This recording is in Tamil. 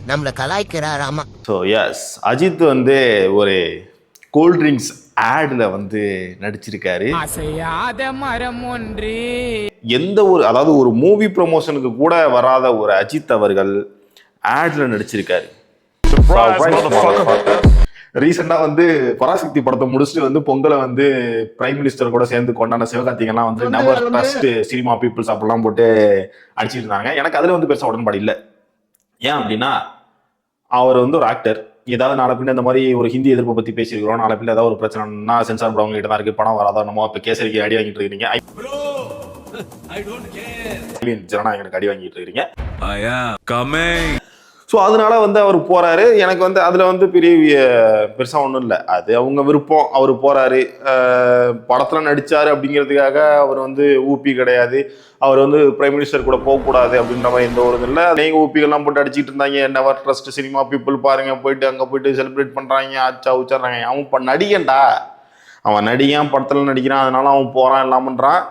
நம்மளை கலாய்க்கிறாராமா. ஸோ எஸ், அஜித் வந்து ஒரு கூல் ட்ரிங்க்ஸ் ஆட்ல வந்து நடிச்சிருக்காரு. அசையாத மரம் ஒன்று. எந்த ஒரு, அதாவது ஒரு மூவி ப்ரொமோஷனுக்கு கூட வராத ஒரு அஜித் அவர்கள் ஆட்ல நடிச்சிருக்காரு. ரீசெண்டா வந்து பராசக்தி படத்தை முடிச்சுட்டு வந்து பொங்கலை வந்து பிரைம் மினிஸ்டர் கூட சேர்ந்து கொண்டாட சிவகார்த்திகெல்லாம் வந்து நெவர் ட்ரஸ்ட் சினிமா பீப்புள்ஸ் அப்படிலாம் போட்டு அடிச்சிட்டு இருந்தாங்க. எனக்கு அதுல வந்து பெருசா உடன்பாடு இல்லை. ஏன் அப்படின்னா, அவர் வந்து ஒரு ஆக்டர். ஏதாவது நாளை பின்ன இந்த மாதிரி ஒரு ஹிந்தி எதிர்ப்பை பத்தி பேசியிருக்கிறோம், நாளை பின்ன ஏதாவது ஒரு பிரச்சனைனா சென்சார் போர்டு கிட்ட தான் இருக்கு, பணம் வராதா, நம்ம இப்ப கேசரிக்கு அடி வாங்கிட்டு இருக்கீங்க, ஜனநாயகனுக்கு அடி வாங்கிட்டு இருக்கீங்க. ஸோ அதனால வந்து அவர் போறாரு. எனக்கு வந்து அதுல வந்து பெருசா ஒன்றும் இல்லை, அது அவங்க விருப்பம். அவர் போறாரு, படத்துல நடிச்சாரு அப்படிங்கிறதுக்காக அவர் வந்து ஊபி கிடையாது, அவர் வந்து பிரைம் மினிஸ்டர் கூட போகக்கூடாது அப்படின்ற மாதிரி எந்த ஒரு இல்லை. நீங்க ஊபிகள்லாம் போட்டு அடிச்சுட்டு இருந்தாங்க, நெவர் ட்ரஸ்ட் சினிமா பீப்புள் பாருங்க, போயிட்டு அங்க போயிட்டு செலிப்ரேட் பண்றாங்க, ஆச்சா உச்சாடுறாங்க. அவன் நடிகன்டா, அவன் நடிகன், படத்துல நடிக்கிறான், அதனால அவன் போறான் எல்லாம் பண்றான்.